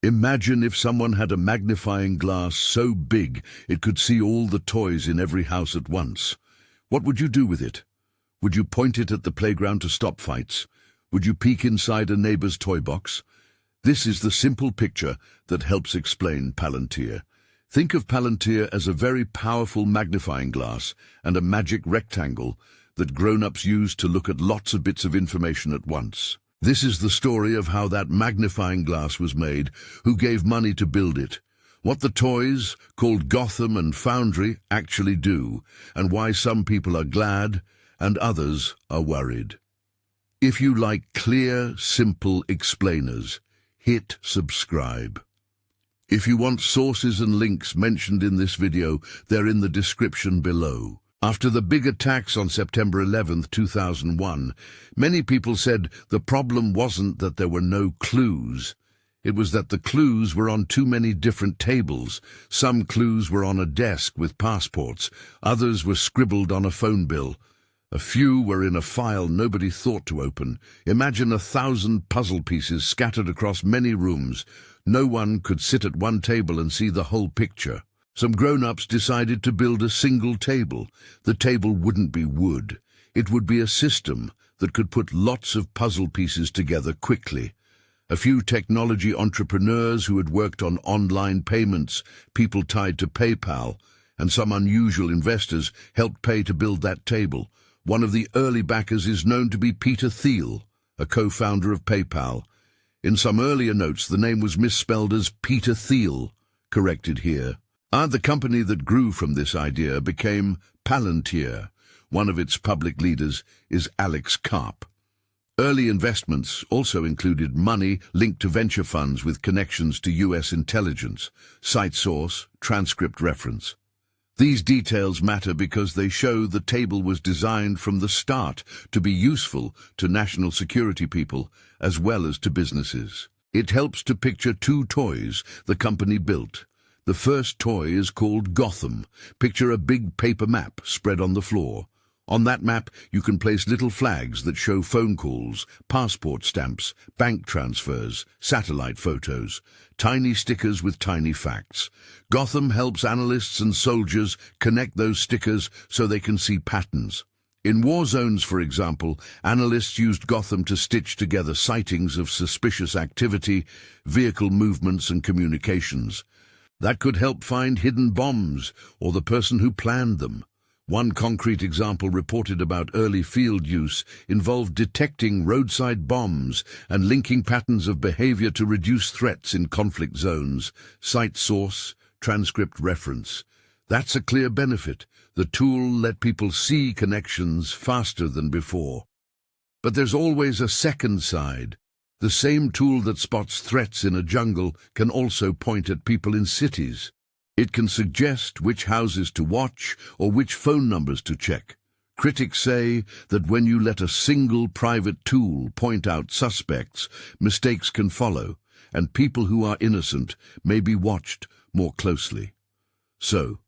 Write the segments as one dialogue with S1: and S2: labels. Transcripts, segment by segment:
S1: Imagine if someone had a magnifying glass so big it could see all the toys in every house at once. What would you do with it? Would you point it at the playground to stop fights? Would you peek inside a neighbor's toy box? This is the simple picture that helps explain Palantir. Think of Palantir as a very powerful magnifying glass and a magic rectangle that grown-ups use to look at lots of bits of information at once. This is the story of how that magnifying glass was made, who gave money to build it, what the toys, called Gotham and Foundry, actually do, and why some people are glad and others are worried. If you like clear, simple explainers, hit subscribe. If you want sources and links mentioned in this video, they're in the description below. After the big attacks on September 11, 2001, many people said the problem wasn't that there were no clues. It was that the clues were on too many different tables. Some clues were on a desk with passports, others were scribbled on a phone bill. A few were in a file nobody thought to open. Imagine 1,000 puzzle pieces scattered across many rooms. No one could sit at one table and see the whole picture. Some grown-ups decided to build a single table. The table wouldn't be wood. It would be a system that could put lots of puzzle pieces together quickly. A few technology entrepreneurs who had worked on online payments, people tied to PayPal, and some unusual investors helped pay to build that table. One of the early backers is known to be Peter Thiel, a co-founder of PayPal. In some earlier notes, the name was misspelled as Peter Thiel, corrected here. The company that grew from this idea became Palantir. One of its public leaders is Alex Karp. Early investments also included money linked to venture funds with connections to US intelligence, site source, transcript reference. These details matter because they show the table was designed from the start to be useful to national security people as well as to businesses. It helps to picture two toys the company built. The first toy is called Gotham. Picture a big paper map spread on the floor. On that map, you can place little flags that show phone calls, passport stamps, bank transfers, satellite photos, tiny stickers with tiny facts. Gotham helps analysts and soldiers connect those stickers so they can see patterns. In war zones, for example, analysts used Gotham to stitch together sightings of suspicious activity, vehicle movements and communications. That could help find hidden bombs or the person who planned them. One concrete example reported about early field use involved detecting roadside bombs and linking patterns of behavior to reduce threats in conflict zones. Site source, transcript reference. That's a clear benefit. The tool let people see connections faster than before. But there's always a second side. The same tool that spots threats in a jungle can also point at people in cities. It can suggest which houses to watch or which phone numbers to check. Critics say that when you let a single private tool point out suspects, mistakes can follow, and people who are innocent may be watched more closely. So,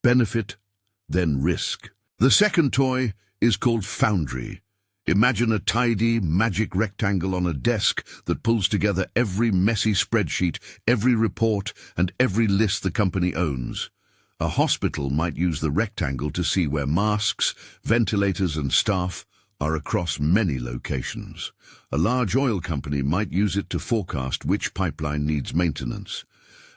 S1: benefit, then risk. The second toy is called Foundry. Imagine a tidy, magic rectangle on a desk that pulls together every messy spreadsheet, every report, and every list the company owns. A hospital might use the rectangle to see where masks, ventilators, and staff are across many locations. A large oil company might use it to forecast which pipeline needs maintenance.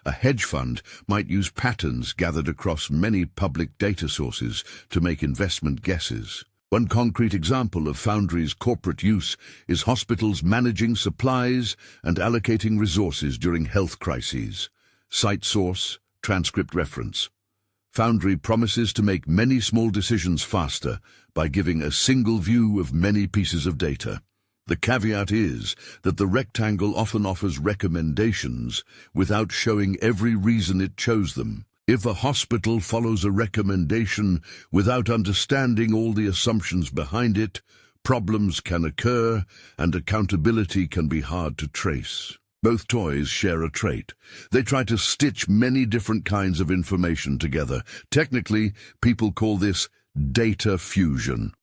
S1: A hedge fund might use patterns gathered across many public data sources to make investment guesses. One concrete example of Foundry's corporate use is hospitals managing supplies and allocating resources during health crises. Site source, transcript reference. Foundry promises to make many small decisions faster by giving a single view of many pieces of data. The caveat is that the rectangle often offers recommendations without showing every reason it chose them. If a hospital follows a recommendation without understanding all the assumptions behind it, problems can occur and accountability can be hard to trace. Both toys share a trait. They try to stitch many different kinds of information together. Technically, people call this data fusion.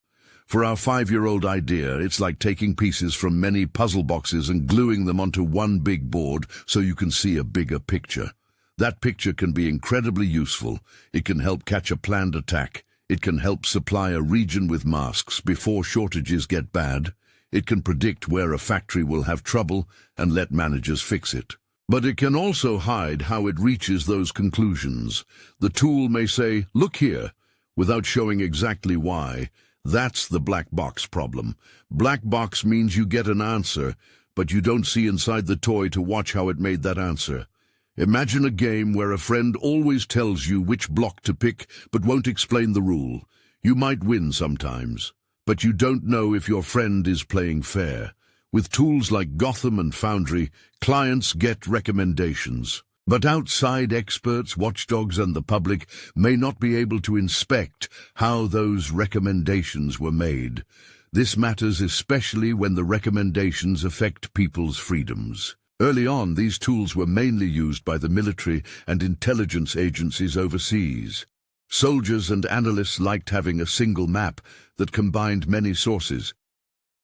S1: For our 5-year-old idea, it's like taking pieces from many puzzle boxes and gluing them onto one big board so you can see a bigger picture. That picture can be incredibly useful. It can help catch a planned attack. It can help supply a region with masks before shortages get bad. It can predict where a factory will have trouble and let managers fix it. But it can also hide how it reaches those conclusions. The tool may say, "Look here," without showing exactly why. That's the black box problem. Black box means you get an answer, but you don't see inside the toy to watch how it made that answer. Imagine a game where a friend always tells you which block to pick, but won't explain the rule. You might win sometimes, but you don't know if your friend is playing fair. With tools like Gotham and Foundry, clients get recommendations. But outside experts, watchdogs, and the public may not be able to inspect how those recommendations were made. This matters especially when the recommendations affect people's freedoms. Early on, these tools were mainly used by the military and intelligence agencies overseas. Soldiers and analysts liked having a single map that combined many sources.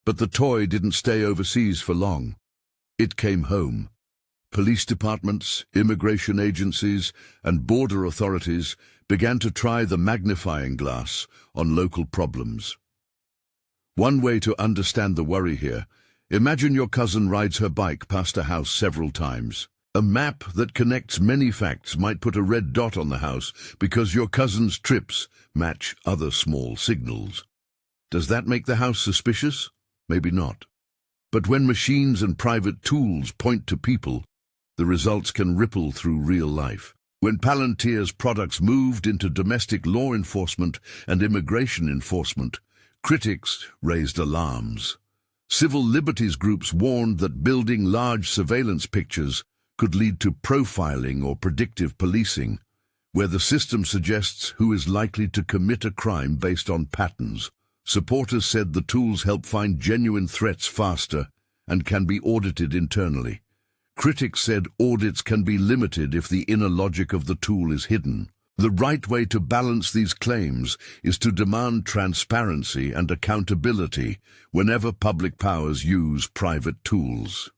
S1: But the toy didn't stay overseas for long. It came home. Police departments, immigration agencies, and border authorities began to try the magnifying glass on local problems. One way to understand the worry here: imagine your cousin rides her bike past a house several times. A map that connects many facts might put a red dot on the house because your cousin's trips match other small signals. Does that make the house suspicious? Maybe not. But when machines and private tools point to people, the results can ripple through real life. When Palantir's products moved into domestic law enforcement and immigration enforcement, critics raised alarms. Civil liberties groups warned that building large surveillance pictures could lead to profiling or predictive policing, where the system suggests who is likely to commit a crime based on patterns. Supporters said the tools help find genuine threats faster and can be audited internally. Critics said audits can be limited if the inner logic of the tool is hidden. The right way to balance these claims is to demand transparency and accountability whenever public powers use private tools.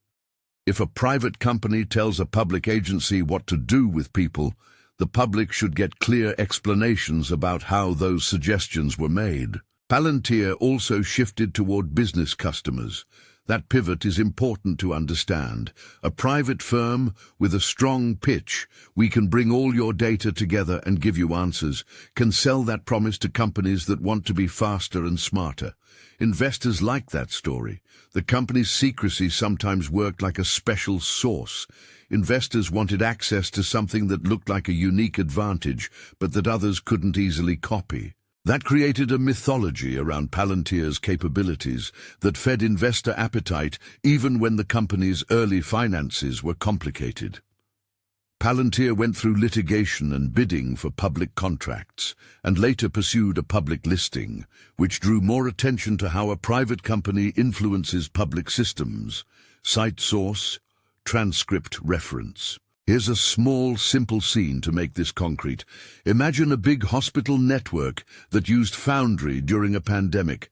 S1: If a private company tells a public agency what to do with people, the public should get clear explanations about how those suggestions were made. Palantir also shifted toward business customers. That pivot is important to understand. A private firm with a strong pitch, "We can bring all your data together and give you answers," can sell that promise to companies that want to be faster and smarter. Investors like that story. The company's secrecy sometimes worked like a special sauce. Investors wanted access to something that looked like a unique advantage, but that others couldn't easily copy. That created a mythology around Palantir's capabilities that fed investor appetite even when the company's early finances were complicated. Palantir went through litigation and bidding for public contracts, and later pursued a public listing, which drew more attention to how a private company influences public systems. Site source, transcript reference. Here's a small, simple scene to make this concrete. Imagine a big hospital network that used Foundry during a pandemic.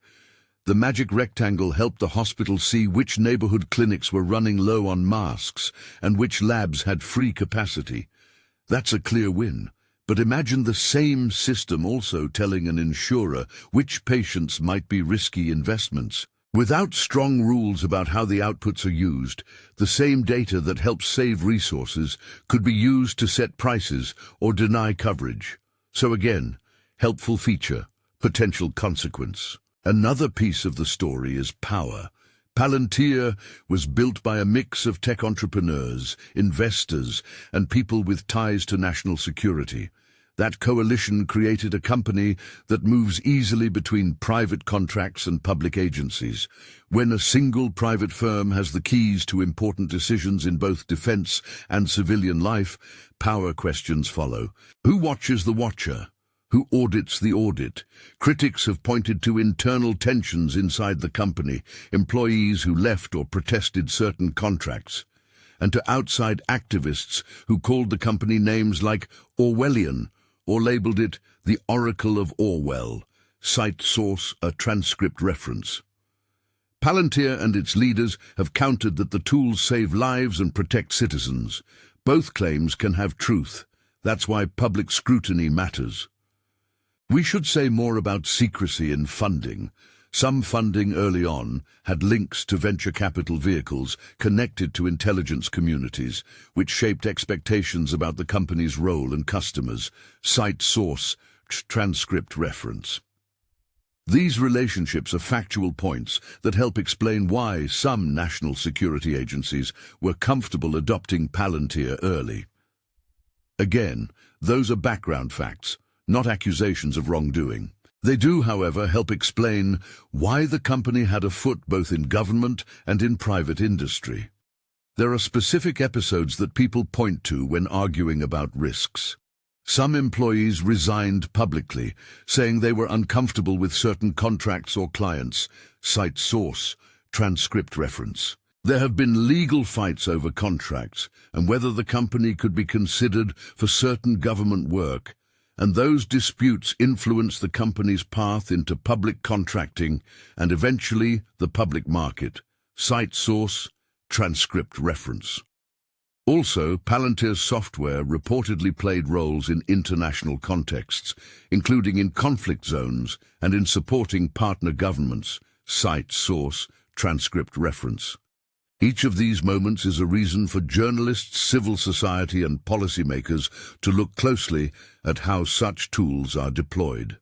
S1: The magic rectangle helped the hospital see which neighborhood clinics were running low on masks and which labs had free capacity. That's a clear win. But imagine the same system also telling an insurer which patients might be risky investments. Without strong rules about how the outputs are used, the same data that helps save resources could be used to set prices or deny coverage. So again, helpful feature, potential consequence. Another piece of the story is power. Palantir was built by a mix of tech entrepreneurs, investors, and people with ties to national security. That coalition created a company that moves easily between private contracts and public agencies. When a single private firm has the keys to important decisions in both defense and civilian life, power questions follow. Who watches the watcher? Who audits the audit? Critics have pointed to internal tensions inside the company, employees who left or protested certain contracts, and to outside activists who called the company names like Orwellian, or labeled it the Oracle of Orwell. cite source, a transcript reference. Palantir and its leaders have countered that the tools save lives and protect citizens. Both claims can have truth. That's why public scrutiny matters. We should say more about secrecy in funding. Some funding early on had links to venture capital vehicles connected to intelligence communities, which shaped expectations about the company's role and customers. Cite source, transcript reference. These relationships are factual points that help explain why some national security agencies were comfortable adopting Palantir early. Again, those are background facts, not accusations of wrongdoing. They do, however, help explain why the company had a foot both in government and in private industry. There are specific episodes that people point to when arguing about risks. Some employees resigned publicly, saying they were uncomfortable with certain contracts or clients. Cite source, transcript reference. There have been legal fights over contracts and whether the company could be considered for certain government work, and those disputes influenced the company's path into public contracting and eventually the public market. Cite source, transcript reference. Also, Palantir's software reportedly played roles in international contexts, including in conflict zones and in supporting partner governments. Cite source, transcript reference. Each of these moments is a reason for journalists, civil society, and policymakers to look closely at how such tools are deployed.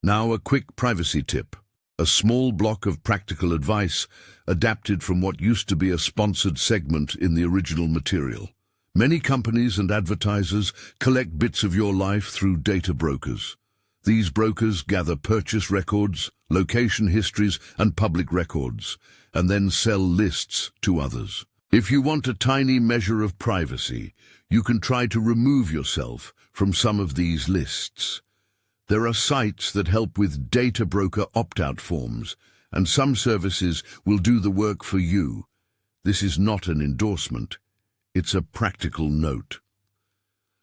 S1: Now, a quick privacy tip. A small block of practical advice adapted from what used to be a sponsored segment in the original material. Many companies and advertisers collect bits of your life through data brokers. These brokers gather purchase records, location histories, and public records, and then sell lists to others. If you want a tiny measure of privacy, you can try to remove yourself from some of these lists. There are sites that help with data broker opt-out forms, and some services will do the work for you. This is not an endorsement. It's a practical note.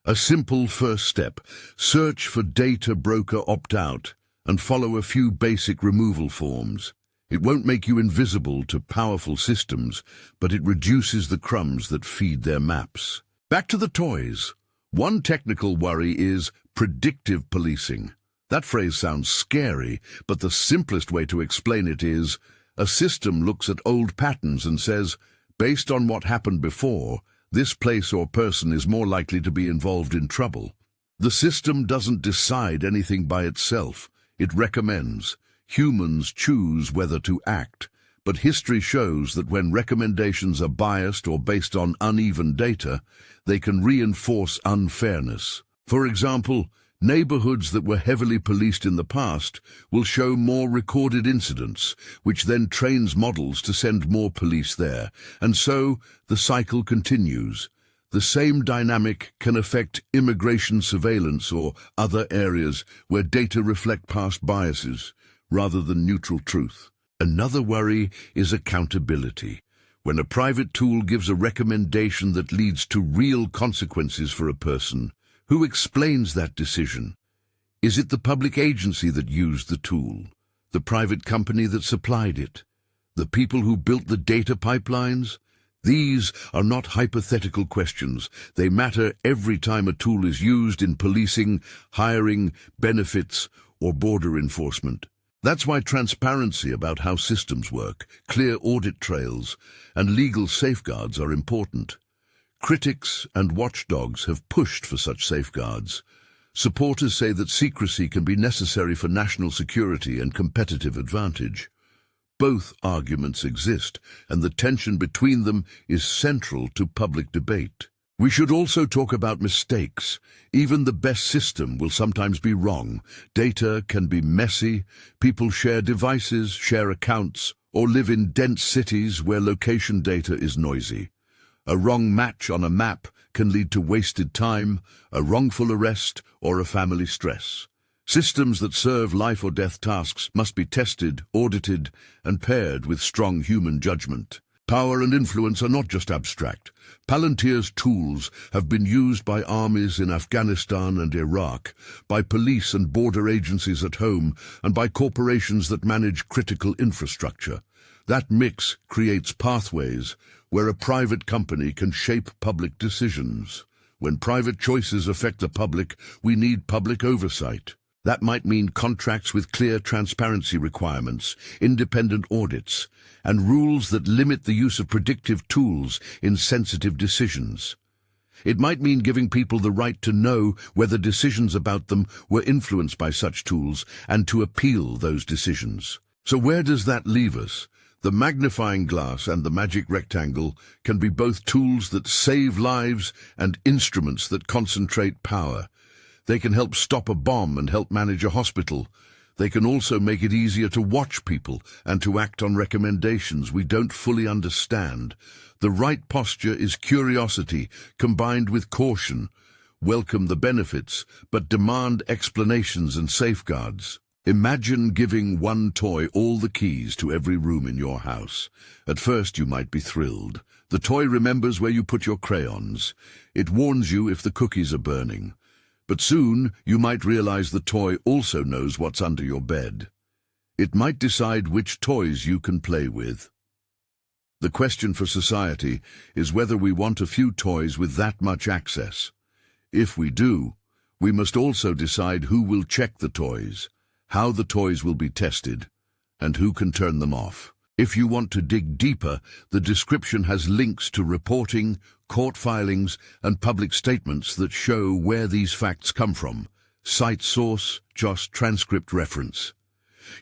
S1: A simple first step: search for data broker opt-out and follow a few basic removal forms. It won't make you invisible to powerful systems, but it reduces the crumbs that feed their maps. Back to the toys. One technical worry is predictive policing. That phrase sounds scary, but the simplest way to explain it is, a system looks at old patterns and says, based on what happened before, this place or person is more likely to be involved in trouble. The system doesn't decide anything by itself. It recommends. Humans choose whether to act, but history shows that when recommendations are biased or based on uneven data, they can reinforce unfairness. For example, neighborhoods that were heavily policed in the past will show more recorded incidents, which then trains models to send more police there, and so the cycle continues. The same dynamic can affect immigration surveillance or other areas where data reflect past biases, rather than neutral truth. Another worry is accountability. When a private tool gives a recommendation that leads to real consequences for a person, who explains that decision? Is it the public agency that used the tool? The private company that supplied it? The people who built the data pipelines? These are not hypothetical questions. They matter every time a tool is used in policing, hiring, benefits, or border enforcement. That's why transparency about how systems work, clear audit trails, and legal safeguards are important. Critics and watchdogs have pushed for such safeguards. Supporters say that secrecy can be necessary for national security and competitive advantage. Both arguments exist, and the tension between them is central to public debate. We should also talk about mistakes. Even the best system will sometimes be wrong. Data can be messy. People share devices, share accounts, or live in dense cities where location data is noisy. A wrong match on a map can lead to wasted time, a wrongful arrest, or a family stress. Systems that serve life or death tasks must be tested, audited, and paired with strong human judgment. Power and influence are not just abstract. Palantir's tools have been used by armies in Afghanistan and Iraq, by police and border agencies at home, and by corporations that manage critical infrastructure. That mix creates pathways where a private company can shape public decisions. When private choices affect the public, we need public oversight. That might mean contracts with clear transparency requirements, independent audits, and rules that limit the use of predictive tools in sensitive decisions. It might mean giving people the right to know whether decisions about them were influenced by such tools and to appeal those decisions. So where does that leave us? The magnifying glass and the magic rectangle can be both tools that save lives and instruments that concentrate power. They can help stop a bomb and help manage a hospital. They can also make it easier to watch people and to act on recommendations we don't fully understand. The right posture is curiosity combined with caution. Welcome the benefits, but demand explanations and safeguards. Imagine giving one toy all the keys to every room in your house. At first you might be thrilled. The toy remembers where you put your crayons. It warns you if the cookies are burning. But soon you might realize the toy also knows what's under your bed. It might decide which toys you can play with. The question for society is whether we want a few toys with that much access. If we do, we must also decide who will check the toys, how the toys will be tested, and who can turn them off. If you want to dig deeper, the description has links to reporting, court filings, and public statements that show where these facts come from. Cite source, JOS transcript reference.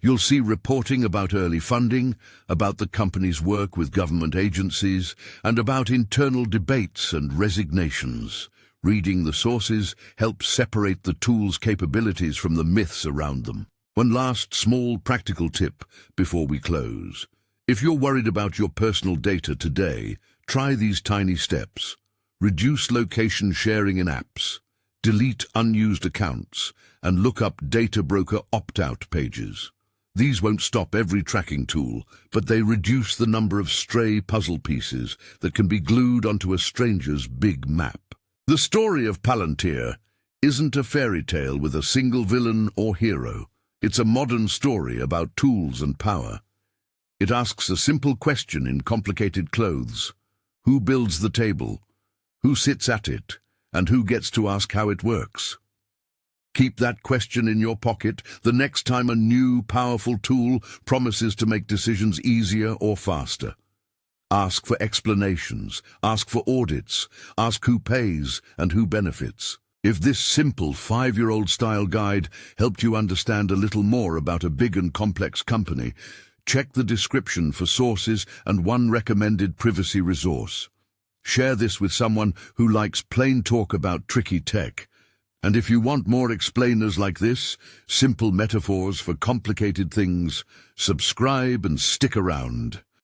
S1: You'll see reporting about early funding, about the company's work with government agencies, and about internal debates and resignations. Reading the sources helps separate the tool's capabilities from the myths around them. One last small practical tip before we close. If you're worried about your personal data today, try these tiny steps. Reduce location sharing in apps, delete unused accounts, and look up data broker opt-out pages. These won't stop every tracking tool, but they reduce the number of stray puzzle pieces that can be glued onto a stranger's big map. The story of Palantir isn't a fairy tale with a single villain or hero. It's a modern story about tools and power. It asks a simple question in complicated clothes. Who builds the table? Who sits at it? And who gets to ask how it works? Keep that question in your pocket the next time a new, powerful tool promises to make decisions easier or faster. Ask for explanations, ask for audits, ask who pays and who benefits. If this simple 5-year-old style guide helped you understand a little more about a big and complex company, check the description for sources and one recommended privacy resource. Share this with someone who likes plain talk about tricky tech. And if you want more explainers like this, simple metaphors for complicated things, subscribe and stick around.